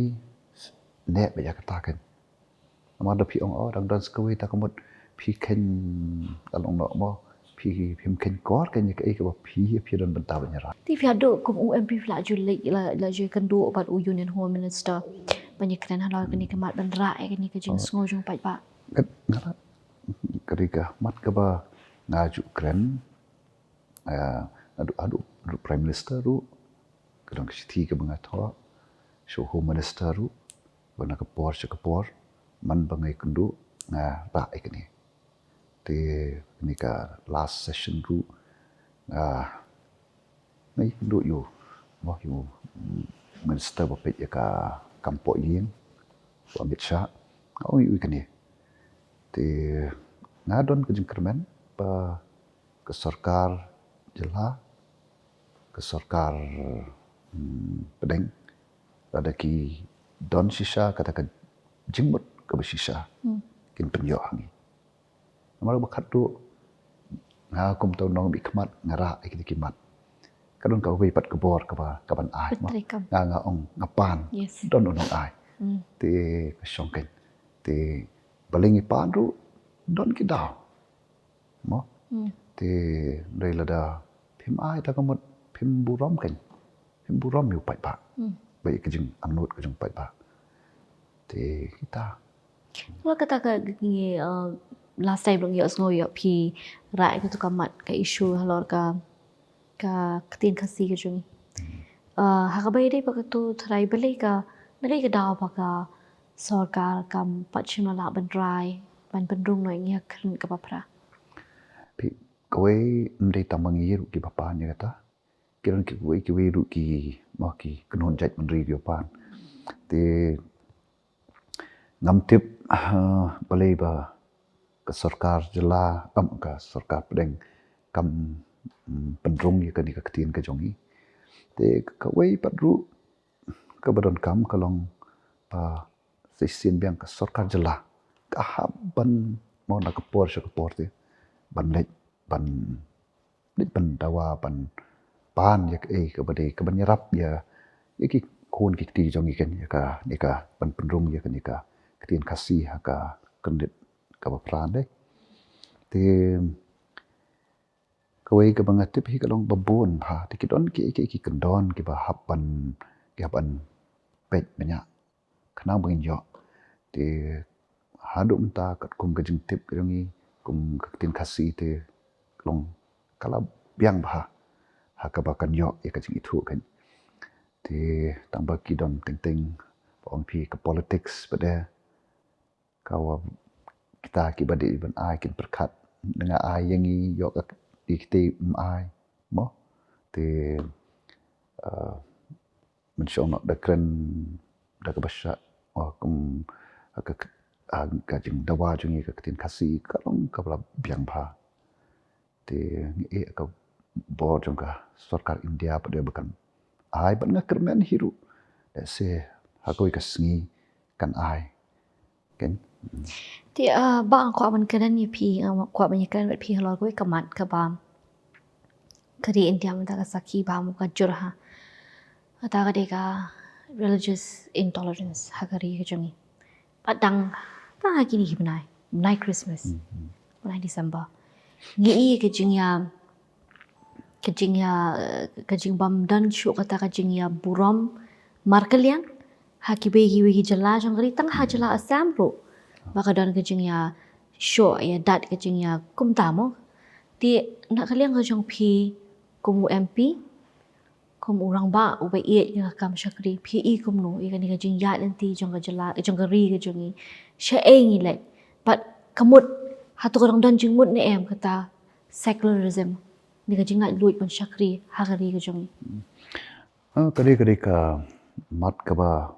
ne ba ya ka ta kan ama da phi ong o dang don skwi ta kamut phi ken along no mo phi phim ken kor kan ya ka ba phi don ban ta ban ra ti fi ado kum UMP fla ju la ju kan do about union home minister banyak kren halal kani kemat ban ra kani ke jing sngo jung pai ba ngara kerika mat ka ba ngaju kren adu prime minister ru kadang siti ke bangatho show home minister ru bana ka por man bangai kundu nga ra ikani te ni ka last session ru ngai kundu yu mo yu minister ba pe ka kampo yin wa Amit Shah au yu ikani te ngadon ke jengkermen pa ke sarkar jela ke sarkar pedeng ada ki don shisha kata ka jingmut ke shisha kin penyo hangi amar bakat tu nga kum tau nong bi khmat ngara ikiti kimat kadon ka wei pat ke bor ka ba ka ban ai ma nga ong ngapan don nong ai te ka shongken te balingi pan ru don ki daw mo te dei la da phim ai ta kamot phim burom kan phim burom yu pai ba bai ka jing amnot ka jing pai ba te kita lo kata ka ngi last time long yo sngo yo phi ra ka tu kamat ka issue halor ka ketin khasi ka jung ha ka bai dei pa ka tu thrai bale ka ngai ka daw pa ka sarkar kam pachim la ban drai ban pendung noi ngia khren ka papra pi koi mdei tamangi ru ki bapa ni kata kiran ki wei ru ki ma ki knon jat man ri yo pan te ngam tip balai ba ke sarkar jela kam ka sarkar pedeng kam pendrung ya kan ka ketin ka jongi te ka wei pat ru ka badon kam kalong pa sisin biang ka sarkar jela ka ban mau nak por te ban lek ban dawa ban pan ya ka bade ka ban yarap ya ki kon ki ti jongi ken ya ka ni ka ban pendrung ya kan ni ka ketin kasih ka kendit ka pran de te kawai ka bangatip hi kalong babon ha ti kidon ki kendon ki ba hapan pet banyak kenang bangin yo te haduk menta kat kum ka jing tip kadongi kum ketin kasih te long kala biang bah ha ka bakan yo ya ka jing itu kan Ti tang bagi dom ting ong pi ke politics pada kau kita kibadi ban ai kin perkat dengan ai yang i yok di kita ai mo ti mensyong nak dekren dak basha kum ka jing dawa jungi ka tin kasi kalong ka bla biang ba ti ngi ka bo jong ka sarkar India pada bukan ai ban ngakermen hiru se hakoi ka sngi kan ai ken Ti ba ang kwa man kanan ni pi kwa man kanan pi halor ko kamat ka ba. Kari India man ta saki ba mo ka jurha. Ata ka de ka religious intolerance hagari ka jungi. Padang ta hagi ni hibnai. Nai Christmas. Nai December. Ngi ka jing bam dan shu kata ka jing ya buram markalian haki begi jala jong kari tang ha jala asam ro. Baka dan kejeng ya show ya dat kejeng ya kum tamo ti nak kalian kejeng pi kum MP kum orang ba ubai iet ya kam syakri pi I kum no I kan kejeng ya nanti jong kejela jong keri kejeng I sya ngi like but kamut hatu orang dan jeng mut ne em kata secularism ni kejeng nak luit pan syakri hagari kejeng kali ka mat ka ba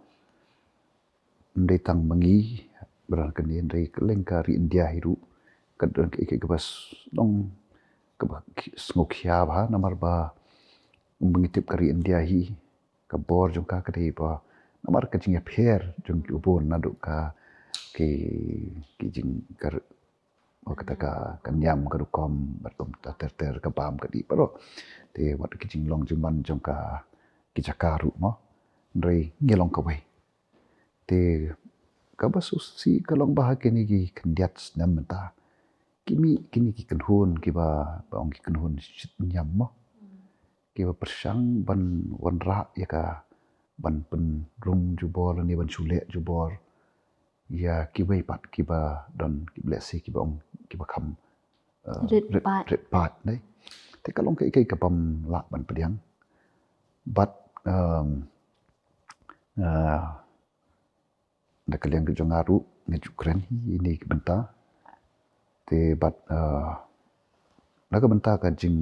mendetang mengi beran kan dari kelengka ri India hiru kadang ke bas dong ke smokia ba namar ba mengitip kari India hi ka bor jong ka kadai ba namar ka jing pher jong ki ubon nadu ka ke jing kar kata ka kanyam ka rukom batum ter ka bam ka di pero te wat ki jing long jing ban jong ka ki jakaru mo ndrei ngelong ka wei te kabas usi kalong bahagi ni gi kendiat senam menta kini ki kenhun ki ba ong ki kenhun shit nyam mo ki ba persang ban wanra ya ka ban pen rung jubor ni ban chule jubor ya ki bai pat ki ba don ki blesi ki ba ong ki ba kham red pat nei te kalong ke kapam la ban pediang but da kalian ke jongaru ngejuk keren ini benta te bat naga benta ka jing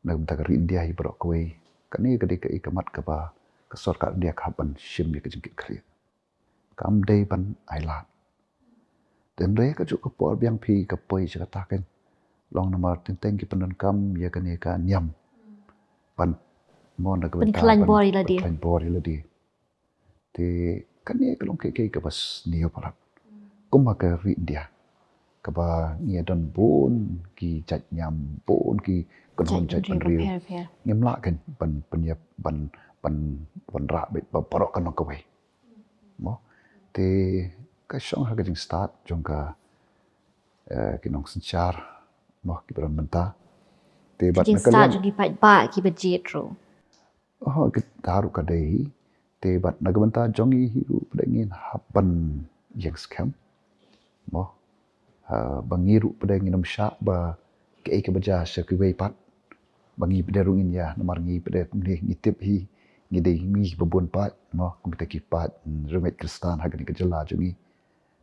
naga benta ka India hi bro koi kani ka de ka ikamat ka ba ka sarkar India ka ban shim ye ka jing kri kam dei ban ailat dan re ka juk ka por biang pi ka poi cha ta ken long namar teng ki penan kam ye ka ne ka nyam ban mo naga benta ban bori la di te kan ni kalong ke ka bas niyo parat kuma ka ri India ka ba ngia don bon ki chat nyam bon ki kon chat ban rio ngem la kan ban penyap ban ra be ba parok kan ka wei mo te ka shong ha getting start jong ka ki nong senchar mo ki ban menta te bat na start jong ki pat ba ki budget ro ki taru ka dei te bat nagamanta jongi hiru pedengin hapan yang scam mo bangiru pedengin namsha ba ke baja syaki wei pat bangi pederungin ya namar ngi peder ngitip hi ngidei mi babon pat mo kumta ki pat remet kristan hagan ke jela jongi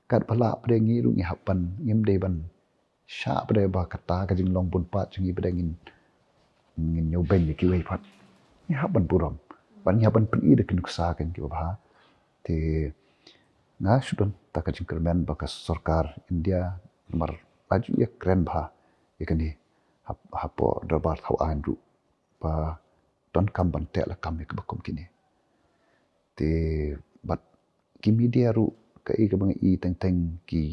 kat pala pedengi rungi hapan ngim dei ban sha pede ba kata ka jing long bun pat jongi pedengin ngin nyoben ki wei pat ni hapan puram pan hapan pen I de kenuksakan ki ba te nga shudon taka jingkermen bakas sarkar India nomor laju ya keren ba ikani hapo darbar thau andru ba don kam ban te la kam ke bakum kini te bat ki media ru ka I ka bang I teng ki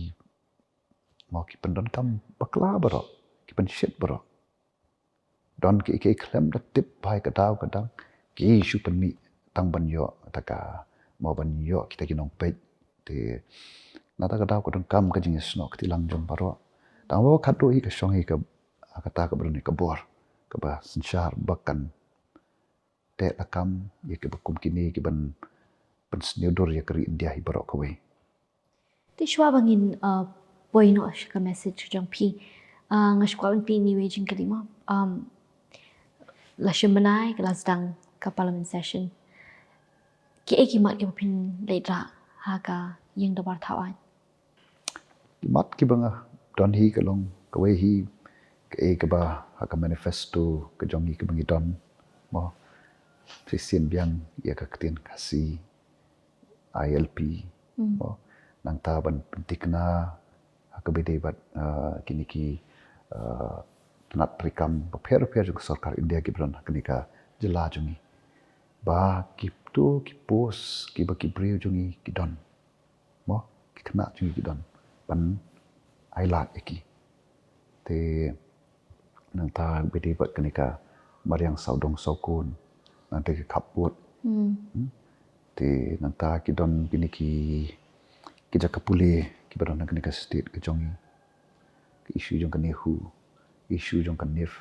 mau ki pendon kam bakla baro ki pen shit baro don ki klem da tip bai ka daw ka dang ki shu pen mi tang ban yo taka mau ban yo kita kinong pet te nata ka daw ka dang kam ka jing snok ti lang jom baro tang wo khatu I ka shong I ka kata ka berani ka bor ka ba senchar bakan te la kam ye ke bakum kini ki ban pen sniodor ye kari India hi baro ka we ti shwa bangin poino ka message jong pi ngashkwa ban pi ni we jing kalima la shimbanai kelas dang ka parliament session ki kimat ki pin leidra haga yang dabar tawan Mat ki banga don hi kalong kawe hi ke ba haka manifesto ke jong hi ke bangi don mo Christian biang ya ka ketin kasih ILP mo nang taban pentikna haka bede bat kini ki nat prikam per jong sarkar India ki bron kini ka jela jongi ba ki tu ki pos ki ba ki breu jongi ki don mo ki kena jongi ki don pan ailat iki te nang ta bede bat kini ka mariang saudong saukun nanti ke kaput te nang ta ki don kini ki jaka pule ki baron kini ka state ke jongi ke isu jong ka nehu isu jong ka nif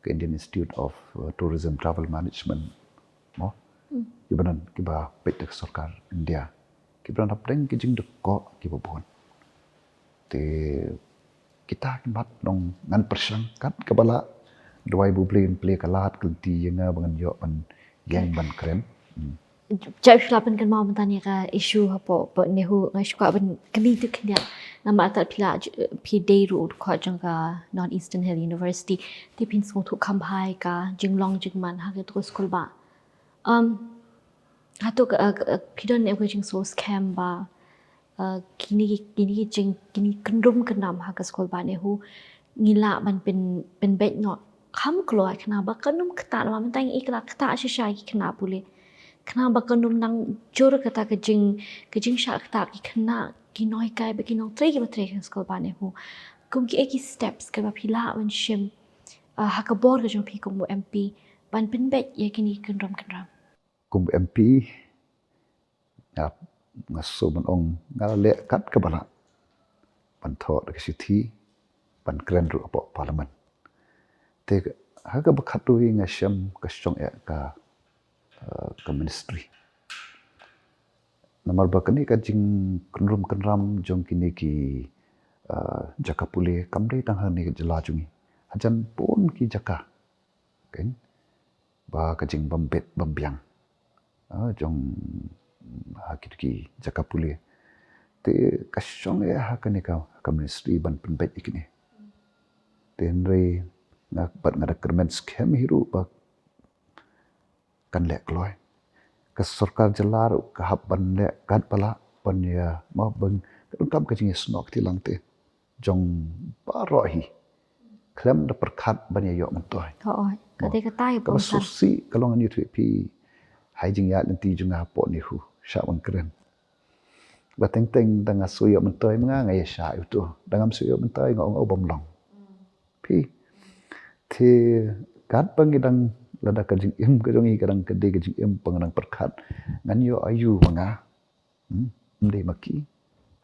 ke Indian Institute of Tourism Travel Management mo ki baron ki ba pet sarkar India ki baron apdeng ki jing deko ki babon te kita kimat nong ngan persangkat kebala duai bublin play kalat kelti yang bangan yo ban yang ban krem jap selapan kan mau bertanya ka isu apa nehu ngai suka ben kini tu kenya nama atat pila pi day road ko jang ka North Eastern Hill University ti pin song thu khambai ka jinglong jingman ha ke tu school ba hatu pidon ne ko jing so scam ba kini jing kini kendrum kenam ha ke school ba nehu ngila manเป็นเบ็ดเนาะคำกลัวขนาดบักนุ่มขตามันตั้งอีกละขตาชิชายขนาดบุเลยขนาดบักนุ่มนังจรกตากจิงชาขตาขนาดกินน้อยกายไปกินน้องเตรกันกันสกอลบานเนี่ยหูกุมกี่เอกสเต็ปส์กับพิลาวันชิมฮักบอร์กับจงพีกุมเอ็มพีบันเป็นเบ็ดยากินีกันรำ kum MP ngap ngaso ban ong ngale kat kebala ban tho de sithi ban kren ru apo parliament te haga bakhatu ngasham kasyong ka ministry namar bakani ka jing kenram jong kini ki jakapule kamdei tang hani jela jungi ajan pun ki jaka kan ba ka jing bambet bambiang jong hakit ki jakapule te kasyong hakani ka ministry ban penbet ikini tenre nak bat ngada kermen scam hiru ba kan lek loy ka sarkar jelar ka hab ban lek kat pala pan ya ma bang kam ka jing snok ti lang te jong baro hi klem da perkhat ban ya yo man toy kate ka tayo ka susi kalong ani tu pi hai jing ya nanti jung apo ni hu sha wan kren ba teng dang asuyo man toy nga ngai sha itu dangam suyo man toy ngong bom long pi thì kat pangidang lada ka jing im ka jongi kadang ka de ka jing im panganang perkhat ngan yo ayu manga mde maki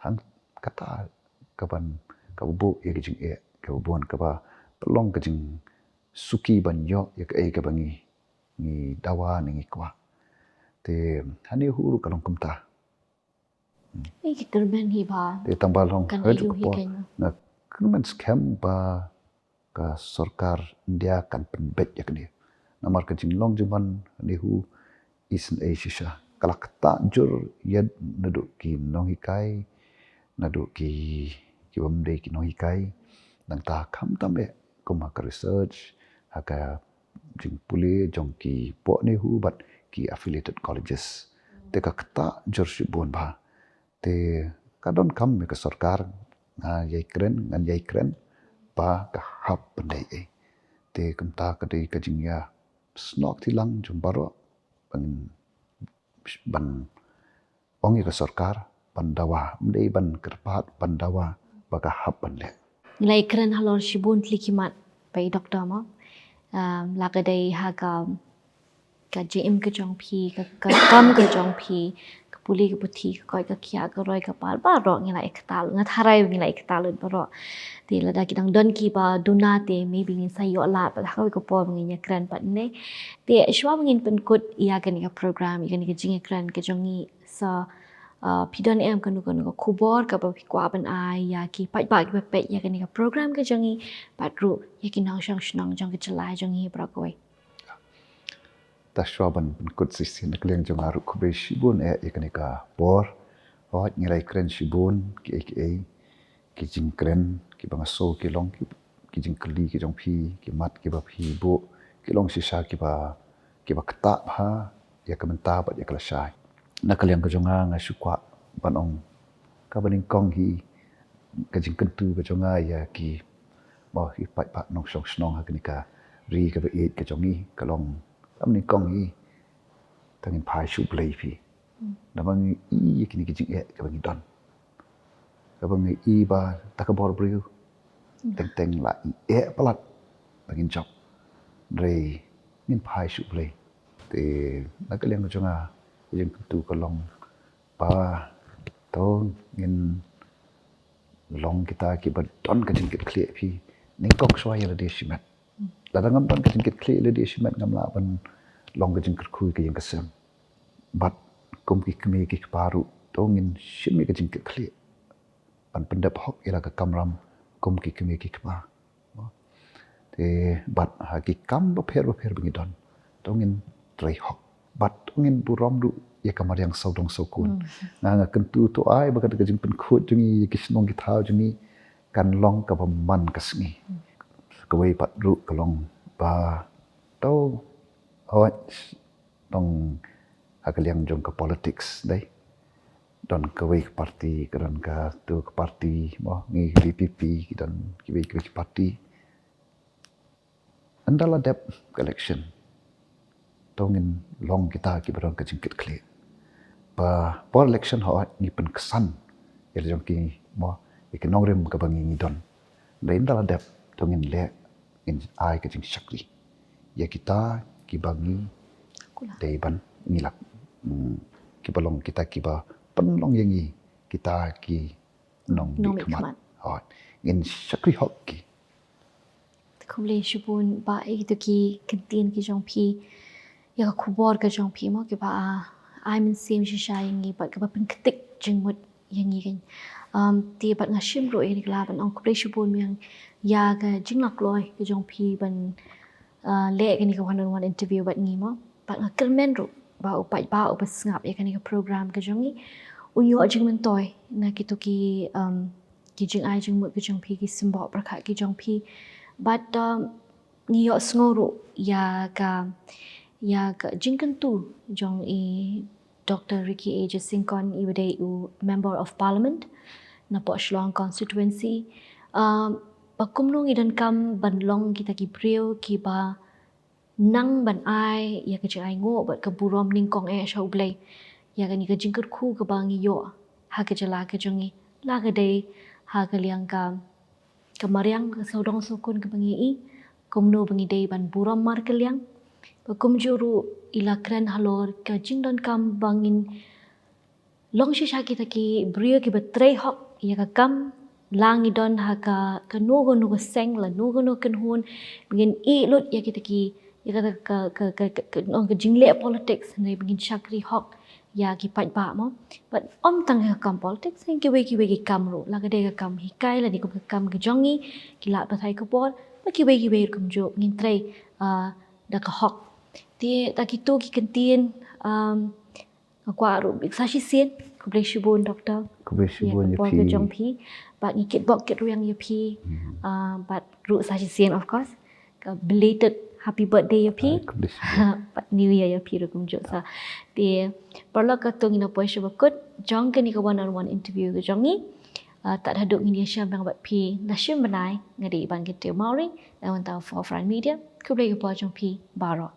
hang kata kaban ka bu ye ka jing ka buan ka ba pelong ka jing suki ban yo ye ka ka bangi ni dawa ni kwa te hani huru kalong kumta ki kermen hi ba te tambal long kan haju ayu hi ko kan na kermen scam ba ka sarkar India kan penbet yakni namar ka jinglong juman nihu East Asia kala kata jur yad nadu ki nong hikai nadu ki bamde ki nong hikai nang ta kham tambe kuma ka research haka jing puli jong ki po nihu but ki affiliated colleges te ka kata jur shibun ba te kadon kam me ka sarkar ngan yai kren ba ka hab pandai te kamta ka dei ka jingya snok tilang jum baro ban ongi ka sarkar pandawa mdei ban kerpat pandawa ba ka hab panle nilai keren halor shibun tlikimat pai doktor ma lagadai haga ka jim ka jong phi ka kam ka jong phi ka puli ka puthi ka koi ka kya ka roi ka pal ba ro ngilai ektal ngatharai ngilai ektal baro ti lada kidang don ki ba dunate maybe ngin sayo la pa ha ko po ngin ya kran pat ne ti shwa ngin pen kut ya kan ka program ya kan ka jing kran ka jongi sa pidon em kan ko khubor ka ba kwa ban ai ya ki pat ba ki pe ya kan ka program ka jongi pat ru ya ki nang shang shnang jong ka chalai jongi bra koi Tashwaban kut sisi nak liang jong aru kubei shibun ikanika bor hot ngirai kren shibun ki jing kren ki bangaso ki long ki jing keli ki jong pi ki mat ki ba pi bu ki long sisa ki ba keta ha ya kamenta ba ya kelasai nak liang ka jong nga shukwa banong ka baning kong hi ka jing kentu ka jong ya ki ba hi pat nong shong snong ha kanika ri ka ba ka jong ni ka long amni kong hi tangin pai shu blai pi namang I kini kijing ka bangi don ka bangi I ba takabor briu teng la palat bangin job re min pai shu blai te nakaliang jonga jing tu ka long pa to ngin long kita ki ba don ka jing kit clear pi ning kok swai la de shimat la dangam don ka jing kit clear la de shimat ngam la ban long ka jing khui ka yang kasam bat kum ki kme ki paru tongin shimi ka jing kit clear ban pendap hok ila ka kamram kum ki kme ki pa te bat ha ki kam ba pher bingi don tongin trai hok bat tongin burom du ya kamar yang saudong sokun nga kentu to ai ba ka jing pen khut jungi ki snong ki thau jungi kan long ka ba man ka sngi ka wei pat ru ka long ba to hot tong hakaliang jong ka politics dai don ka wei parti ka don ka tu ka parti mo ngi DPP ki don ki wei ki parti andala dep election tongin long kita ki barang ka jingkit kle pa por election ho ni pen kesan ya jong ki mo ki nongrem ka bangi ni don lain dala dep tongin le in ai ka jing shakri ya kita ki bangi dei ban ngilak ki balong kita ki ba penlong yangi kita ki nong bi khamat hot in shakri hok ki kumle shubun ba itu ki kentin ki jong pi ya kubor ka jong pi mo ki ba ai min sim shi sha yangi ba ka ba pen ketik jing mut yangi kan ti ba ngashim ro ni kla ban ong kumle shubun yang ya ga jing lak loi ki jong pi ban le ka ni ka one interview ba ngi mo ba ngakelmen ro ba upai ba upas ngap ya kan ni program ka jongi unyo jing men toy na kitu ki jing ai jing mut ki jong pi ki simbo prakha ki jong pi but niyo sngoru ya ka jing kan tu jong I Dr. Ricky A. Jasinkon iwade u member of parliament na po Shlong constituency pakumlong idan kam banlong kita ki priyo ki ba nang ban ai ya ka jing ai ngo but ka burom ning kong shau blai ya ka ni ka jing khu ka bang yo ha ka jala ka jongi la ka dei ha ka liang ka kamariang ka saudong sokun ka bangi I kumno bangi dei ban burom mar ka liang pakum juru ila kren halor ka jing don kam bangin long shisha kita ki brio ki betrei hok ya ka kam langi don ha ka nugo seng la nugo kan hun bingin I lut ya kita ki ya ka nong ka jingle politics nei bingin shakri hok ya ki pat ba mo but om tang ha kam politics hing ki we kam ro la ka de ka kam hi kai la ni ko ka kam ka jongi ki la pa thai ko bor ba ki we kum jo ngin trei da ka hok ti ta ki to ki kentin kwa ro bik sa shi sien ko ble shibun doctor ko be shibun ya pi jong pi ba ni kit bok kit ruyang ya pi but ru sa shi sien of course ka belated happy birthday ya pi but new year ya pi ru kum jo sa ti perlo ka to ngina poy shibakut jong ke ni ka one on one interview ka jongi tak haduk ngini syam bang bat pi na syam banai ngadi ban ke te mauri dan tau for front media ku ble ka jong pi baro